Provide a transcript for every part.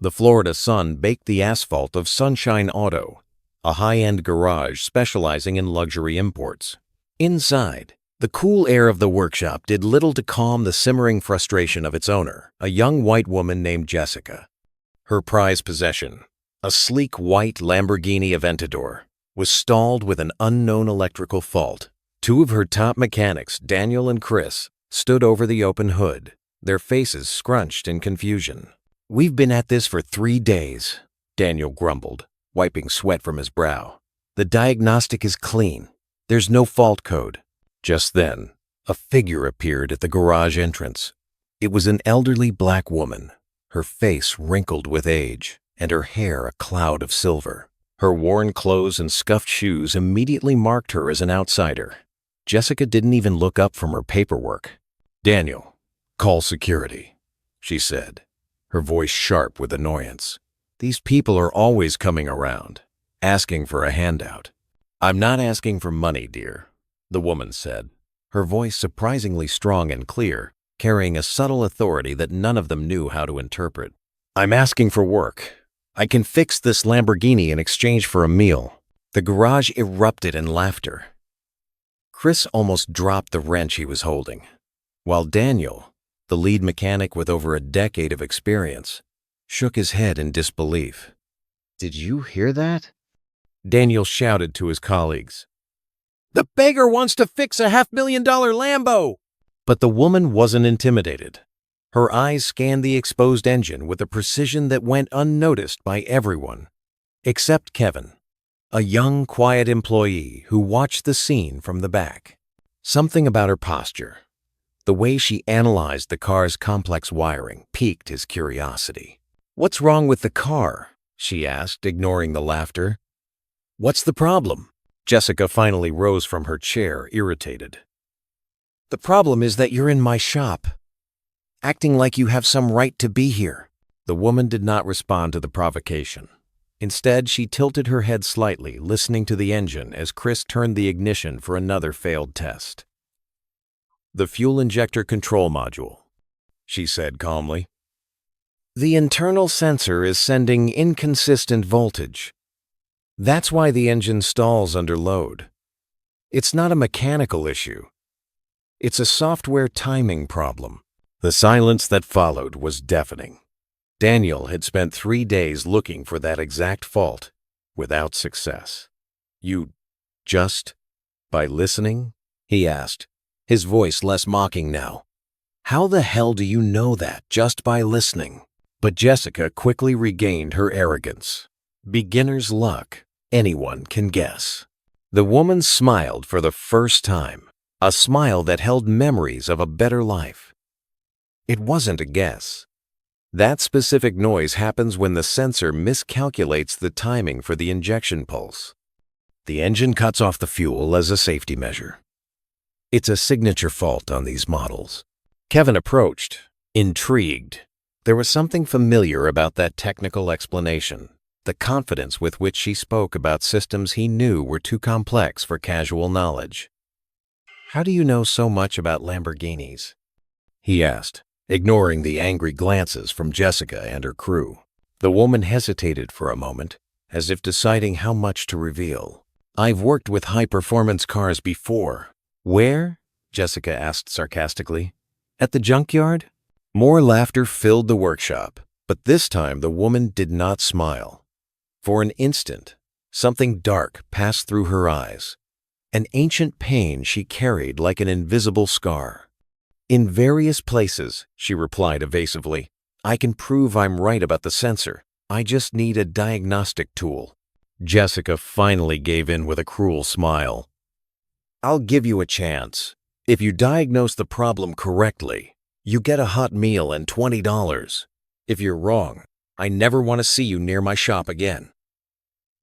The Florida sun baked the asphalt of Sunshine Auto, a high-end garage specializing in luxury imports. Inside, the cool air of the workshop did little to calm the simmering frustration of its owner, a young white woman named Jessica. Her prized possession, a sleek white Lamborghini Aventador, was stalled with an unknown electrical fault. Two of her top mechanics, Daniel and Chris, stood over the open hood, their faces scrunched in confusion. "We've been at this for 3 days," Daniel grumbled, wiping sweat from his brow. "The diagnostic is clean. There's no fault code." Just then, a figure appeared at the garage entrance. It was an elderly black woman, her face wrinkled with age, and her hair a cloud of silver. Her worn clothes and scuffed shoes immediately marked her as an outsider. Jessica didn't even look up from her paperwork. "Daniel, call security," she said, her voice sharp with annoyance. "These people are always coming around, asking for a handout." "I'm not asking for money, dear," the woman said, her voice surprisingly strong and clear, carrying a subtle authority that none of them knew how to interpret. "I'm asking for work. I can fix this Lamborghini in exchange for a meal." The garage erupted in laughter. Chris almost dropped the wrench he was holding, while Daniel, the lead mechanic with over a decade of experience, shook his head in disbelief. "Did you hear that?" Daniel shouted to his colleagues. "The beggar wants to fix a $500,000 Lambo!" But the woman wasn't intimidated. Her eyes scanned the exposed engine with a precision that went unnoticed by everyone, except Kevin, a young, quiet employee who watched the scene from the back. Something about her posture, the way she analyzed the car's complex wiring, piqued his curiosity. "What's wrong with the car?" she asked, ignoring the laughter. "What's the problem?" Jessica finally rose from her chair, irritated. "The problem is that you're in my shop, acting like you have some right to be here." The woman did not respond to the provocation. Instead, she tilted her head slightly, listening to the engine as Chris turned the ignition for another failed test. "The fuel injector control module," she said calmly. "The internal sensor is sending inconsistent voltage. That's why the engine stalls under load. It's not a mechanical issue. It's a software timing problem." The silence that followed was deafening. Daniel had spent 3 days looking for that exact fault, without success. "You just by listening?" he asked, his voice less mocking now. "How the hell do you know that just by listening?" But Jessica quickly regained her arrogance. "Beginner's luck. Anyone can guess." The woman smiled for the first time, a smile that held memories of a better life. It wasn't a guess. That specific noise happens when the sensor miscalculates the timing for the injection pulse. The engine cuts off the fuel as a safety measure. It's a signature fault on these models. Kevin approached, intrigued. There was something familiar about that technical explanation, the confidence with which she spoke about systems he knew were too complex for casual knowledge. "How do you know so much about Lamborghinis?" he asked, ignoring the angry glances from Jessica and her crew. The woman hesitated for a moment, as if deciding how much to reveal. "I've worked with high-performance cars before." "Where?" Jessica asked sarcastically. "At the junkyard?" More laughter filled the workshop, but this time the woman did not smile. For an instant, something dark passed through her eyes, an ancient pain she carried like an invisible scar. "In various places," she replied evasively. "I can prove I'm right about the sensor. I just need a diagnostic tool." Jessica finally gave in with a cruel smile. "I'll give you a chance. If you diagnose the problem correctly, you get a hot meal and $20. If you're wrong, I never want to see you near my shop again.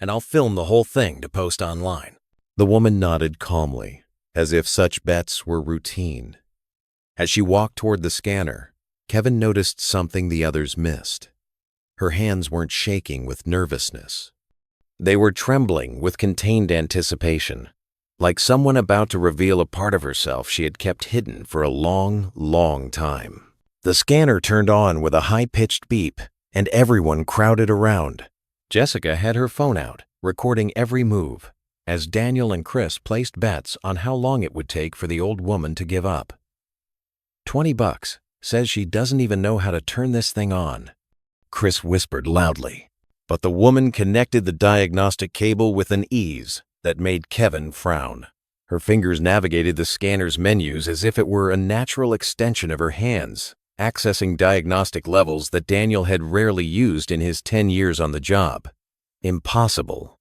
And I'll film the whole thing to post online." The woman nodded calmly, as if such bets were routine. As she walked toward the scanner, Kevin noticed something the others missed. Her hands weren't shaking with nervousness. They were trembling with contained anticipation, like someone about to reveal a part of herself she had kept hidden for a long, long time. The scanner turned on with a high-pitched beep, and everyone crowded around. Jessica had her phone out, recording every move, as Daniel and Chris placed bets on how long it would take for the old woman to give up. $20, says she doesn't even know how to turn this thing on, Chris whispered loudly. But the woman connected the diagnostic cable with an ease that made Kevin frown. Her fingers navigated the scanner's menus as if it were a natural extension of her hands, accessing diagnostic levels that Daniel had rarely used in his 10 years on the job. Impossible,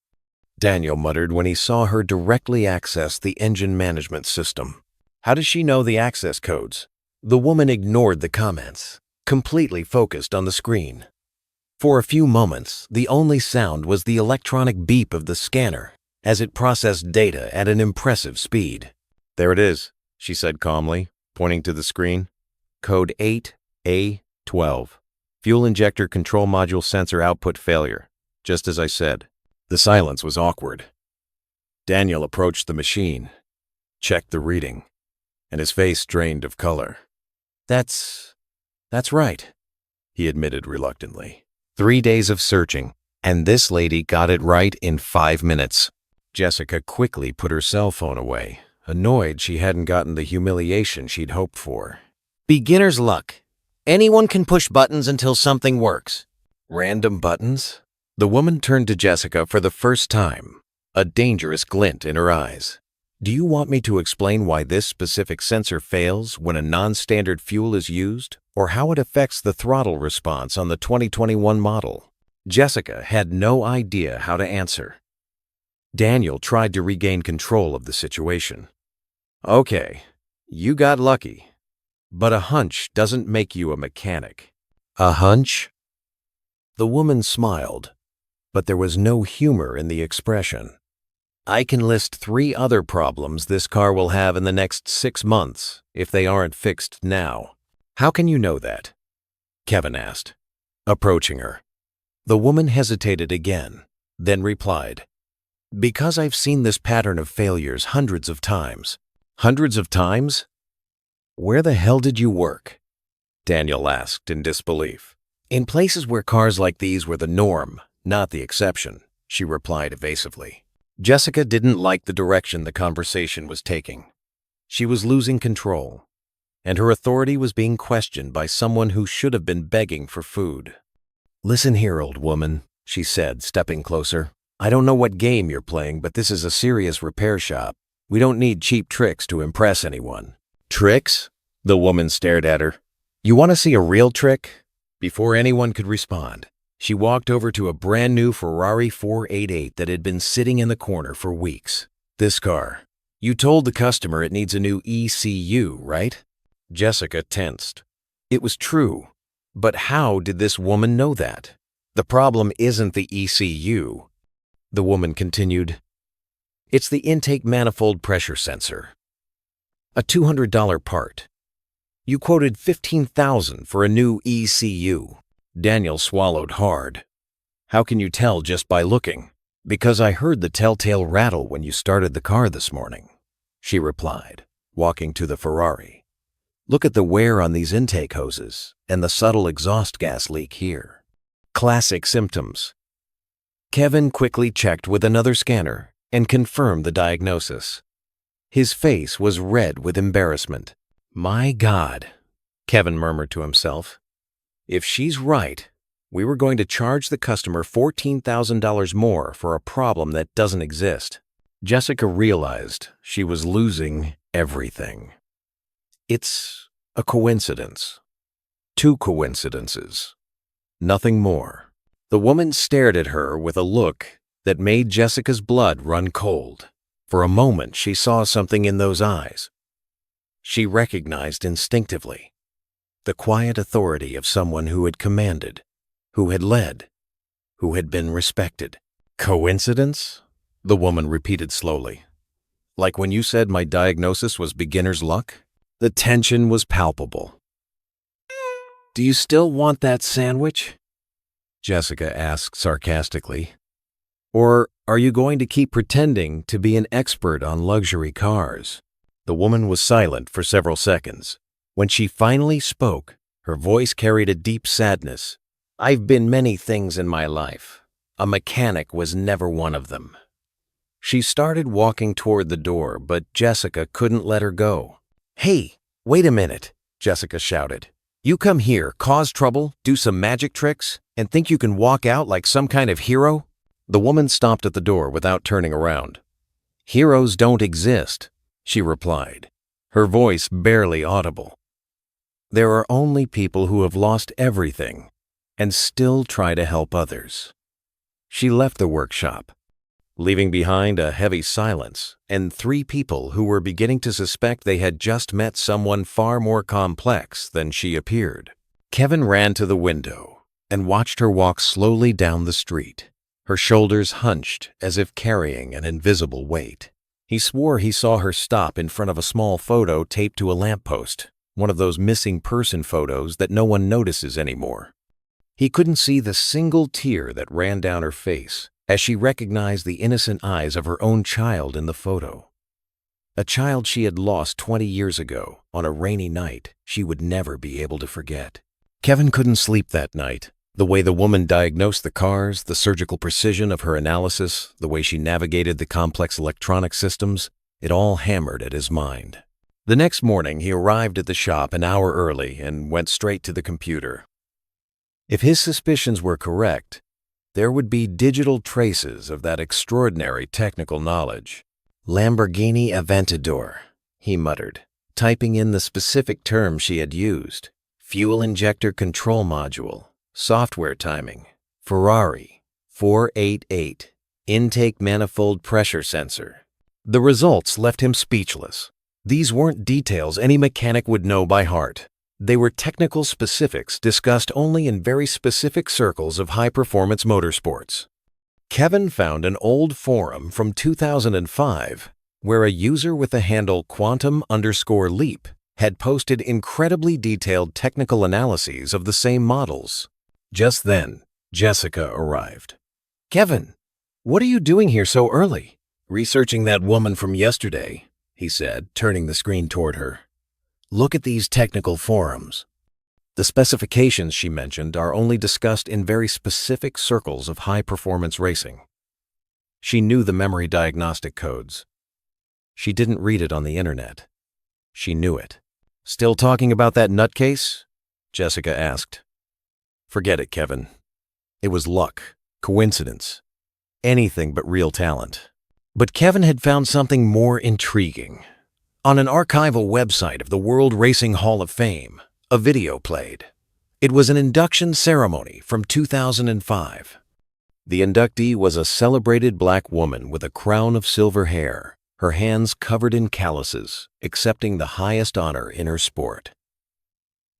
Daniel muttered when he saw her directly access the engine management system. How does she know the access codes? The woman ignored the comments, completely focused on the screen. For a few moments, the only sound was the electronic beep of the scanner as it processed data at an impressive speed. There it is, she said calmly, pointing to the screen. Code 8A12. Fuel injector control module sensor output failure. Just as I said. The silence was awkward. Daniel approached the machine, checked the reading, and his face drained of color. That's right, he admitted reluctantly. 3 days of searching, and this lady got it right in 5 minutes. Jessica quickly put her cell phone away, annoyed she hadn't gotten the humiliation she'd hoped for. Beginner's luck. Anyone can push buttons until something works. Random buttons? The woman turned to Jessica for the first time, a dangerous glint in her eyes. Do you want me to explain why this specific sensor fails when a non-standard fuel is used, or how it affects the throttle response on the 2021 model? Jessica had no idea how to answer. Daniel tried to regain control of the situation. Okay, you got lucky, but a hunch doesn't make you a mechanic. A hunch? The woman smiled, but there was no humor in the expression. I can list 3 other problems this car will have in the next 6 months if they aren't fixed now. How can you know that? Kevin asked, approaching her. The woman hesitated again, then replied, Because I've seen this pattern of failures hundreds of times. Hundreds of times? Where the hell did you work? Daniel asked in disbelief. In places where cars like these were the norm, not the exception, she replied evasively. Jessica didn't like the direction the conversation was taking. She was losing control, and her authority was being questioned by someone who should have been begging for food. Listen here, old woman, she said, stepping closer. I don't know what game you're playing, but this is a serious repair shop. We don't need cheap tricks to impress anyone. Tricks? The woman stared at her. You want to see a real trick? Before anyone could respond, she walked over to a brand new Ferrari 488 that had been sitting in the corner for weeks. This car. You told the customer it needs a new ECU, right? Jessica tensed. It was true. But how did this woman know that? The problem isn't the ECU. The woman continued. It's the intake manifold pressure sensor. A $200 part. You quoted $15,000 for a new ECU. Daniel swallowed hard. How can you tell just by looking? Because I heard the telltale rattle when you started the car this morning, she replied, walking to the Ferrari. Look at the wear on these intake hoses and the subtle exhaust gas leak here. Classic symptoms. Kevin quickly checked with another scanner and confirmed the diagnosis. His face was red with embarrassment. My God, Kevin murmured to himself. If she's right, we were going to charge the customer $14,000 more for a problem that doesn't exist. Jessica realized she was losing everything. It's a coincidence. 2 coincidences. Nothing more. The woman stared at her with a look that made Jessica's blood run cold. For a moment, she saw something in those eyes. She recognized instinctively the quiet authority of someone who had commanded, who had led, who had been respected. Coincidence? The woman repeated slowly. Like when you said my diagnosis was beginner's luck? The tension was palpable. Do you still want that sandwich? Jessica asked sarcastically. Or are you going to keep pretending to be an expert on luxury cars? The woman was silent for several seconds. When she finally spoke, her voice carried a deep sadness. I've been many things in my life. A mechanic was never one of them. She started walking toward the door, but Jessica couldn't let her go. Hey, wait a minute, Jessica shouted. You come here, cause trouble, do some magic tricks, and think you can walk out like some kind of hero? The woman stopped at the door without turning around. Heroes don't exist, she replied, her voice barely audible. There are only people who have lost everything and still try to help others. She left the workshop, leaving behind a heavy silence and 3 people who were beginning to suspect they had just met someone far more complex than she appeared. Kevin ran to the window and watched her walk slowly down the street, her shoulders hunched as if carrying an invisible weight. He swore he saw her stop in front of a small photo taped to a lamppost, one of those missing person photos that no one notices anymore. He couldn't see the single tear that ran down her face as she recognized the innocent eyes of her own child in the photo. A child she had lost 20 years ago on a rainy night she would never be able to forget. Kevin couldn't sleep that night. The way the woman diagnosed the cars, the surgical precision of her analysis, the way she navigated the complex electronic systems, it all hammered at his mind. The next morning, he arrived at the shop an hour early and went straight to the computer. If his suspicions were correct, there would be digital traces of that extraordinary technical knowledge. Lamborghini Aventador, he muttered, typing in the specific term she had used. Fuel injector control module, software timing, Ferrari, 488, intake manifold pressure sensor. The results left him speechless. These weren't details any mechanic would know by heart. They were technical specifics discussed only in very specific circles of high-performance motorsports. Kevin found an old forum from 2005 where a user with the handle quantum_leap had posted incredibly detailed technical analyses of the same models. Just then, Jessica arrived. "Kevin, what are you doing here so early?" "Researching that woman from yesterday," he said, turning the screen toward her. "Look at these technical forums. The specifications she mentioned are only discussed in very specific circles of high-performance racing." She knew the memory diagnostic codes. She didn't read it on the internet. She knew it. "Still talking about that nutcase?" Jessica asked. "Forget it, Kevin. It was luck, coincidence, anything but real talent." But Kevin had found something more intriguing. On an archival website of the World Racing Hall of Fame, a video played. It was an induction ceremony from 2005. The inductee was a celebrated black woman with a crown of silver hair, her hands covered in calluses, accepting the highest honor in her sport.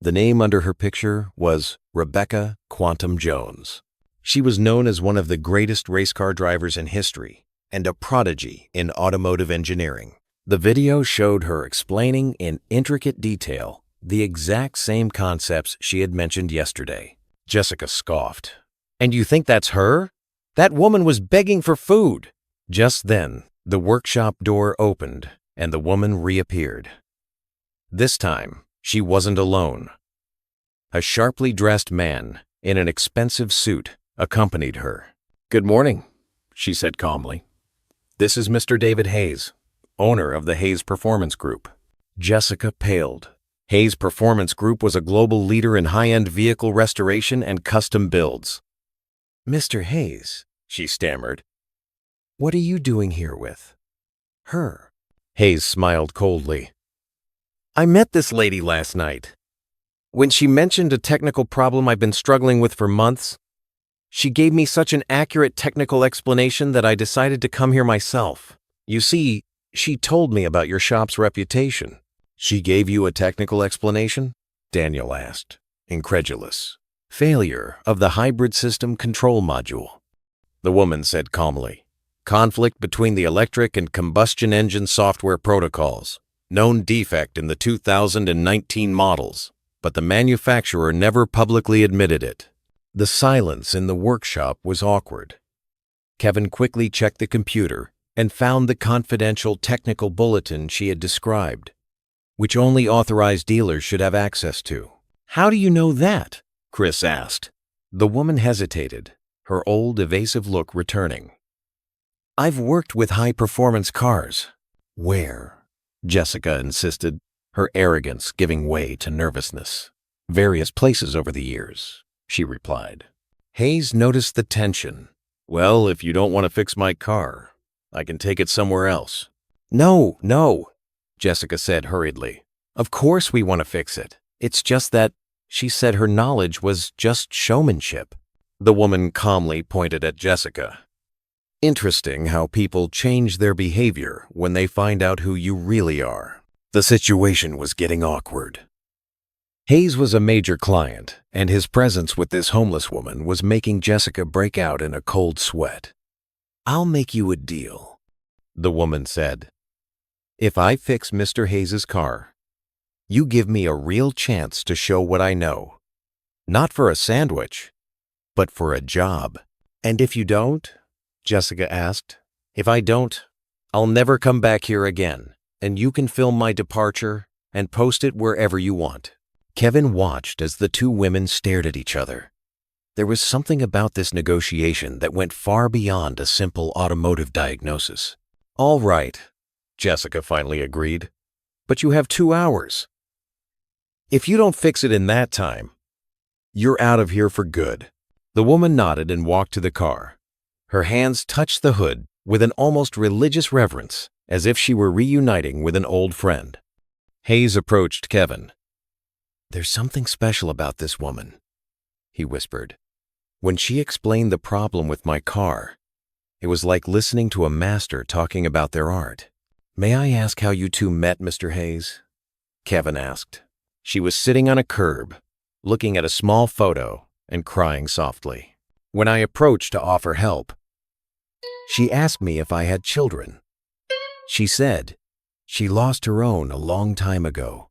The name under her picture was Rebecca Quantum Jones. She was known as one of the greatest race car drivers in history and a prodigy in automotive engineering. The video showed her explaining in intricate detail the exact same concepts she had mentioned yesterday. Jessica scoffed. "And you think that's her? That woman was begging for food." Just then, the workshop door opened and the woman reappeared. This time, she wasn't alone. A sharply dressed man in an expensive suit accompanied her. "Good morning," she said calmly. "This is Mr. David Hayes, owner of the Hayes Performance Group." Jessica paled. Hayes Performance Group was a global leader in high-end vehicle restoration and custom builds. "Mr. Hayes," she stammered, "what are you doing here with her?" Hayes smiled coldly. "I met this lady last night. When she mentioned a technical problem I've been struggling with for months, she gave me such an accurate technical explanation that I decided to come here myself. You see, she told me about your shop's reputation." "She gave you a technical explanation?" Daniel asked, incredulous. "Failure of the hybrid system control module," the woman said calmly. "Conflict between the electric and combustion engine software protocols. Known defect in the 2019 models, but the manufacturer never publicly admitted it." The silence in the workshop was awkward. Kevin quickly checked the computer and found the confidential technical bulletin she had described, which only authorized dealers should have access to. "How do you know that?" Chris asked. The woman hesitated, her old evasive look returning. "I've worked with high-performance cars." "Where?" Jessica insisted, her arrogance giving way to nervousness. "Various places over the years," she replied. Hayes noticed the tension. "Well, if you don't want to fix my car, I can take it somewhere else." No, Jessica said hurriedly. "Of course we want to fix it. It's just that," she said her knowledge was just showmanship. The woman calmly pointed at Jessica. "Interesting how people change their behavior when they find out who you really are." The situation was getting awkward. Hayes was a major client, and his presence with this homeless woman was making Jessica break out in a cold sweat. "I'll make you a deal," the woman said. "If I fix Mr. Hayes's car, you give me a real chance to show what I know. Not for a sandwich, but for a job." "And if you don't?" Jessica asked. "If I don't, I'll never come back here again, and you can film my departure and post it wherever you want." Kevin watched as the two women stared at each other. There was something about this negotiation that went far beyond a simple automotive diagnosis. "All right," Jessica finally agreed, "but you have 2 hours. If you don't fix it in that time, you're out of here for good." The woman nodded and walked to the car. Her hands touched the hood with an almost religious reverence, as if she were reuniting with an old friend. Hayes approached Kevin. "There's something special about this woman," he whispered. "When she explained the problem with my car, it was like listening to a master talking about their art." "May I ask how you two met, Mr. Hayes?" Kevin asked. She was sitting on a curb, looking at a small photo and crying softly. "When I approached to offer help, she asked me if I had children. She said she lost her own a long time ago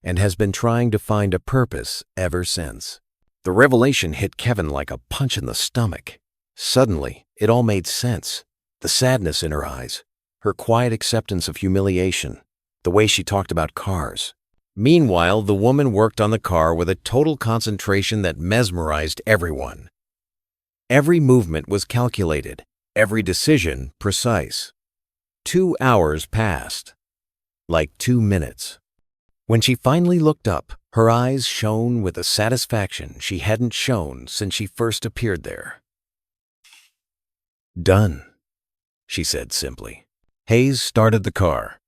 and has been trying to find a purpose ever since." The revelation hit Kevin like a punch in the stomach. Suddenly, it all made sense. The sadness in her eyes, her quiet acceptance of humiliation, the way she talked about cars. Meanwhile, the woman worked on the car with a total concentration that mesmerized everyone. Every movement was calculated, every decision precise. 2 hours passed, like 2 minutes. When she finally looked up, her eyes shone with a satisfaction she hadn't shown since she first appeared there. "Done," she said simply. Hayes started the car.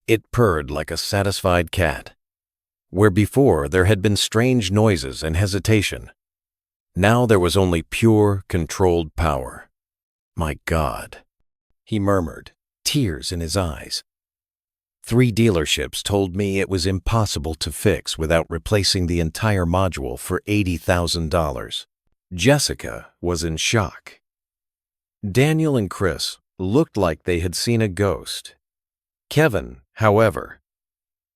It purred like a satisfied cat. Where before there had been strange noises and hesitation, now there was only pure, controlled power. "My God," he murmured, tears in his eyes. 3 dealerships told me it was impossible to fix without replacing the entire module for $80,000. Jessica was in shock. Daniel and Chris looked like they had seen a ghost. Kevin, however,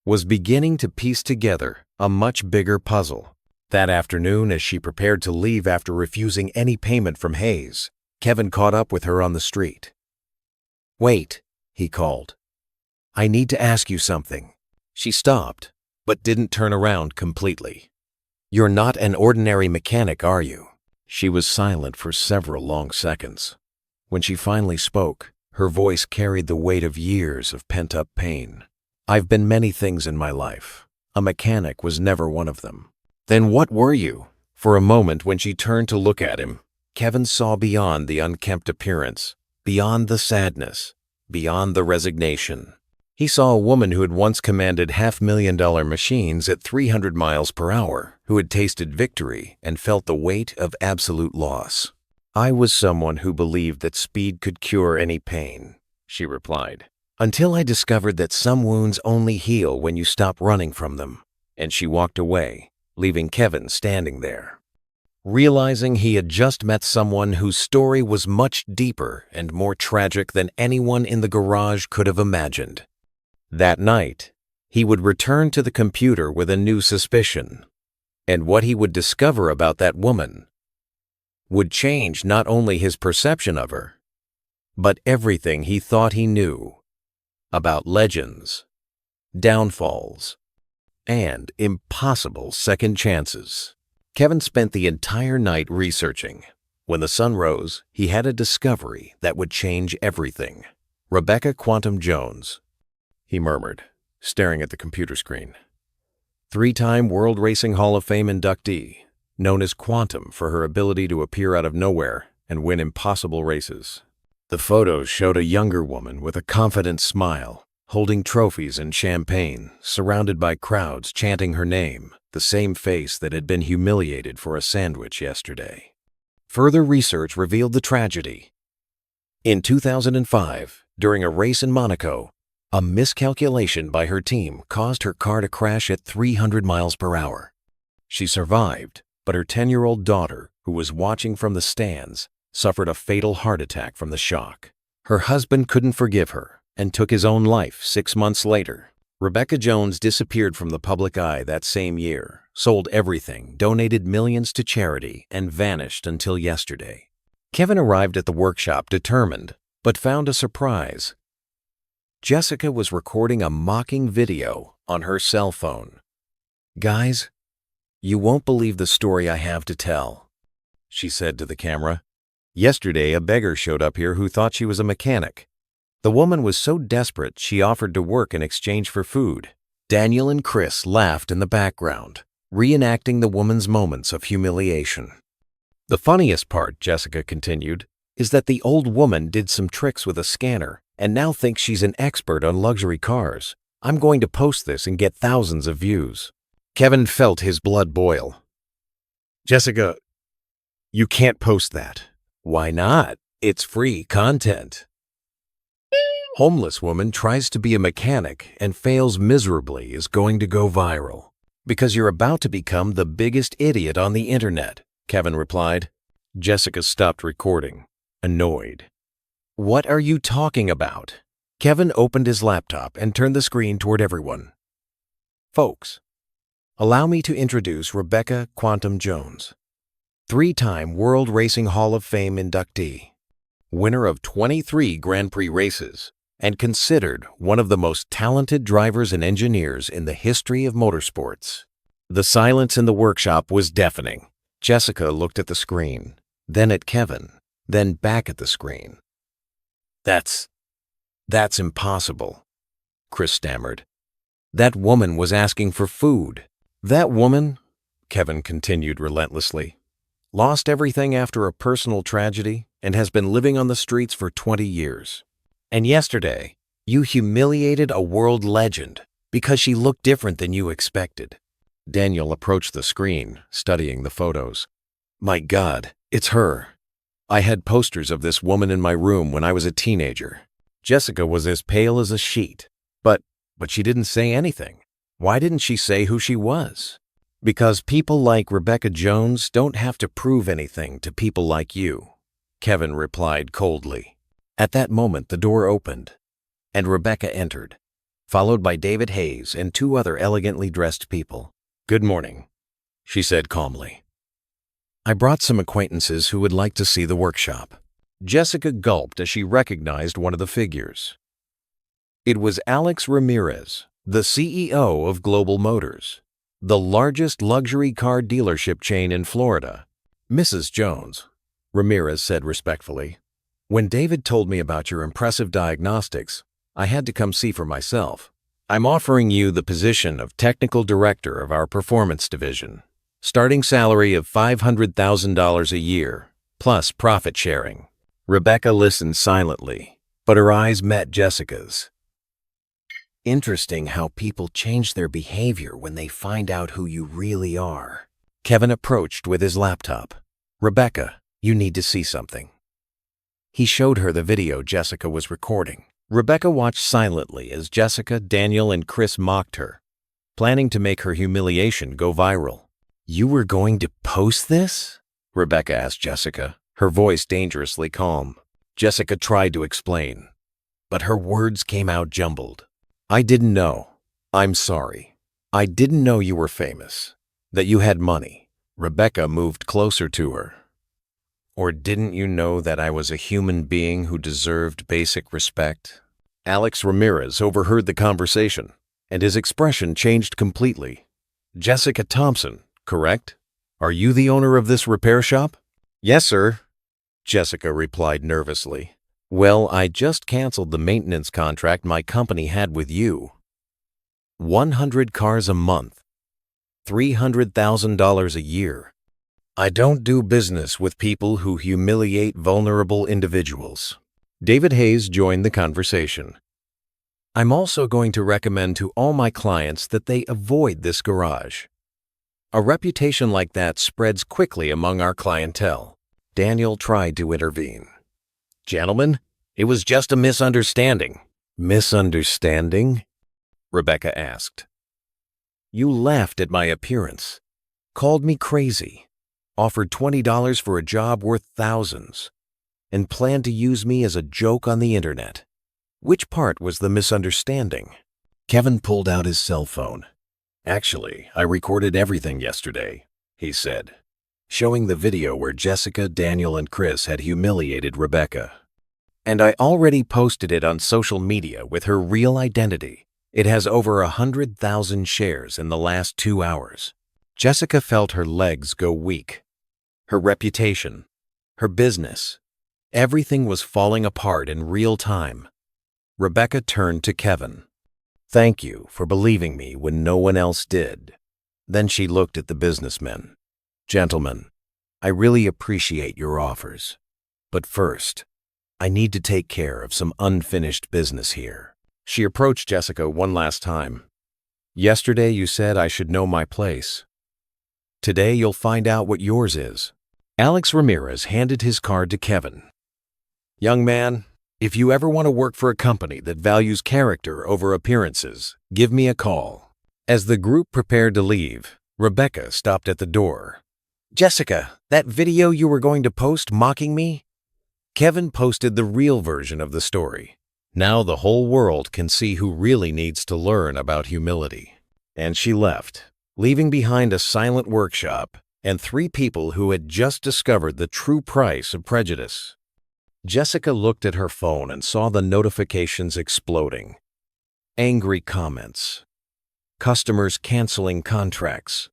was beginning to piece together a much bigger puzzle. That afternoon, as she prepared to leave after refusing any payment from Hayes, Kevin caught up with her on the street. "Wait," he called. "I need to ask you something." She stopped, but didn't turn around completely. "You're not an ordinary mechanic, are you?" She was silent for several long seconds. When she finally spoke, her voice carried the weight of years of pent-up pain. "I've been many things in my life. A mechanic was never one of them." "Then what were you?" For a moment, when she turned to look at him, Kevin saw beyond the unkempt appearance, beyond the sadness, beyond the resignation. He saw a woman who had once commanded $500,000 machines at 300 miles per hour, who had tasted victory and felt the weight of absolute loss. "I was someone who believed that speed could cure any pain," she replied, "until I discovered that some wounds only heal when you stop running from them." And she walked away, leaving Kevin standing there, realizing he had just met someone whose story was much deeper and more tragic than anyone in the garage could have imagined. That night, he would return to the computer with a new suspicion, and what he would discover about that woman would change not only his perception of her, but everything he thought he knew about legends, downfalls, and impossible second chances. Kevin spent the entire night researching. When the sun rose, he had a discovery that would change everything. Rebecca Quantum Jones, he murmured, staring at the computer screen. Three-time World Racing Hall of Fame inductee, known as Quantum for her ability to appear out of nowhere and win impossible races. The photos showed a younger woman with a confident smile, holding trophies and champagne, surrounded by crowds chanting her name, the same face that had been humiliated for a sandwich yesterday. Further research revealed the tragedy. In 2005, during a race in Monaco, a miscalculation by her team caused her car to crash at 300 miles per hour. She survived, but her 10-year-old daughter, who was watching from the stands, suffered a fatal heart attack from the shock. Her husband couldn't forgive her and took his own life 6 months later. Rebecca Jones disappeared from the public eye that same year, sold everything, donated millions to charity, and vanished until yesterday. Kevin arrived at the workshop determined, but found a surprise. Jessica was recording a mocking video on her cell phone. "Guys, you won't believe the story I have to tell," she said to the camera. "Yesterday, a beggar showed up here who thought she was a mechanic. The woman was so desperate she offered to work in exchange for food." Daniel and Chris laughed in the background, reenacting the woman's moments of humiliation. "The funniest part," Jessica continued, "is that the old woman did some tricks with a scanner and now thinks she's an expert on luxury cars. I'm going to post this and get thousands of views." Kevin felt his blood boil. "Jessica, you can't post that." "Why not? It's free content." "Homeless woman tries to be a mechanic and fails miserably is going to go viral. Because you're about to become the biggest idiot on the internet," Kevin replied. Jessica stopped recording, annoyed. "What are you talking about?" Kevin opened his laptop and turned the screen toward everyone. "Folks, allow me to introduce Rebecca Quantum Jones, three-time World Racing Hall of Fame inductee, winner of 23 Grand Prix races, and considered one of the most talented drivers and engineers in the history of motorsports." The silence in the workshop was deafening. Jessica looked at the screen, then at Kevin, then back at the screen. That's impossible," Chris stammered. "That woman was asking for food. That woman," Kevin continued relentlessly, "lost everything after a personal tragedy and has been living on the streets for 20 years. And yesterday, you humiliated a world legend because she looked different than you expected." Daniel approached the screen, studying the photos. "My God, it's her. I had posters of this woman in my room when I was a teenager. Jessica was as pale as a sheet, but she didn't say anything. Why didn't she say who she was?" "Because people like Rebecca Jones don't have to prove anything to people like you," Kevin replied coldly. At that moment, the door opened, and Rebecca entered, followed by David Hayes and two other elegantly dressed people. "Good morning," she said calmly. "I brought some acquaintances who would like to see the workshop." Jessica gulped as she recognized one of the figures. It was Alex Ramirez, the CEO of Global Motors, the largest luxury car dealership chain in Florida. "Mrs. Jones," Ramirez said respectfully, "when David told me about your impressive diagnostics, I had to come see for myself. I'm offering you the position of technical director of our performance division. Starting salary of $500,000 a year, plus profit sharing." Rebecca listened silently, but her eyes met Jessica's. "Interesting how people change their behavior when they find out who you really are." Kevin approached with his laptop. "Rebecca, you need to see something." He showed her the video Jessica was recording. Rebecca watched silently as Jessica, Daniel, and Chris mocked her, planning to make her humiliation go viral. "You were going to post this?" Rebecca asked Jessica, her voice dangerously calm. Jessica tried to explain, but her words came out jumbled. "I didn't know. I'm sorry. I didn't know you were famous, that you had money." Rebecca moved closer to her. "Or didn't you know that I was a human being who deserved basic respect?" Alex Ramirez overheard the conversation, and his expression changed completely. "Jessica Thompson, correct?" Are you the owner of this repair shop? Yes, sir, Jessica replied nervously. Well, I just canceled the maintenance contract my company had with you. 100 cars a month. $300,000 a year. I don't do business with people who humiliate vulnerable individuals. David Hayes joined the conversation. I'm also going to recommend to all my clients that they avoid this garage. A reputation like that spreads quickly among our clientele. Daniel tried to intervene. Gentlemen, it was just a misunderstanding. Misunderstanding? Rebecca asked. You laughed at my appearance, called me crazy, offered $20 for a job worth thousands, and planned to use me as a joke on the internet. Which part was the misunderstanding? Kevin pulled out his cell phone. Actually, I recorded everything yesterday, he said, showing the video where Jessica, Daniel, and Chris had humiliated Rebecca. And I already posted it on social media with her real identity. It has over 100,000 shares in the last 2 hours. Jessica felt her legs go weak. Her reputation, her business, everything was falling apart in real time. Rebecca turned to Kevin. Thank you for believing me when no one else did. Then she looked at the businessmen. Gentlemen, I really appreciate your offers. But first, I need to take care of some unfinished business here. She approached Jessica one last time. Yesterday you said I should know my place. Today you'll find out what yours is. Alex Ramirez handed his card to Kevin. Young man, if you ever want to work for a company that values character over appearances, give me a call. As the group prepared to leave, Rebecca stopped at the door. Jessica, that video you were going to post mocking me? Kevin posted the real version of the story. Now the whole world can see who really needs to learn about humility. And she left, leaving behind a silent workshop and 3 people who had just discovered the true price of prejudice. Jessica looked at her phone and saw the notifications exploding. Angry comments. Customers canceling contracts.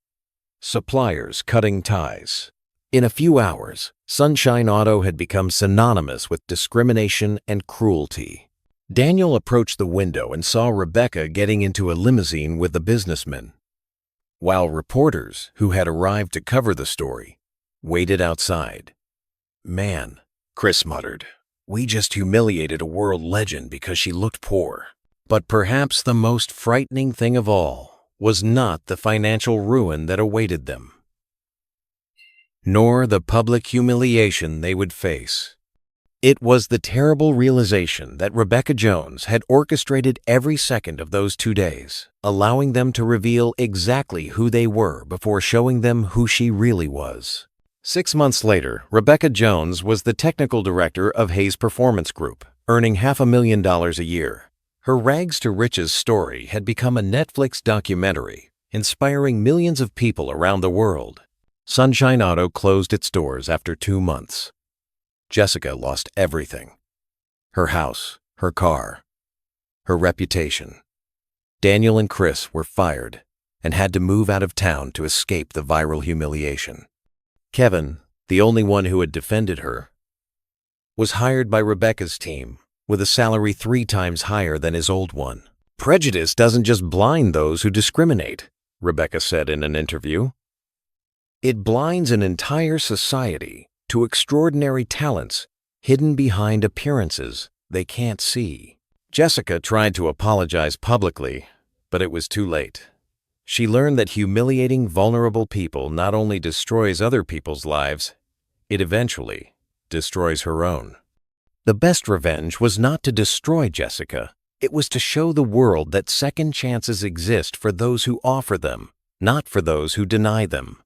Suppliers cutting ties. In a few hours, Sunshine Auto had become synonymous with discrimination and cruelty. Daniel approached the window and saw Rebecca getting into a limousine with a businessman, while reporters, who had arrived to cover the story, waited outside. Man, Chris muttered, we just humiliated a world legend because she looked poor. But perhaps the most frightening thing of all was not the financial ruin that awaited them, nor the public humiliation they would face. It was the terrible realization that Rebecca Jones had orchestrated every second of those 2 days, allowing them to reveal exactly who they were before showing them who she really was. 6 months later, Rebecca Jones was the technical director of Hayes Performance Group, earning $500,000 a year. Her rags to riches story had become a Netflix documentary, inspiring millions of people around the world. Sunshine Auto closed its doors after 2 months. Jessica lost everything. Her house, her car, her reputation. Daniel and Chris were fired and had to move out of town to escape the viral humiliation. Kevin, the only one who had defended her, was hired by Rebecca's team with a salary 3 times higher than his old one. Prejudice doesn't just blind those who discriminate, Rebecca said in an interview. It blinds an entire society to extraordinary talents hidden behind appearances they can't see. Jessica tried to apologize publicly, but it was too late. She learned that humiliating vulnerable people not only destroys other people's lives, it eventually destroys her own. The best revenge was not to destroy Jessica. It was to show the world that second chances exist for those who offer them, not for those who deny them.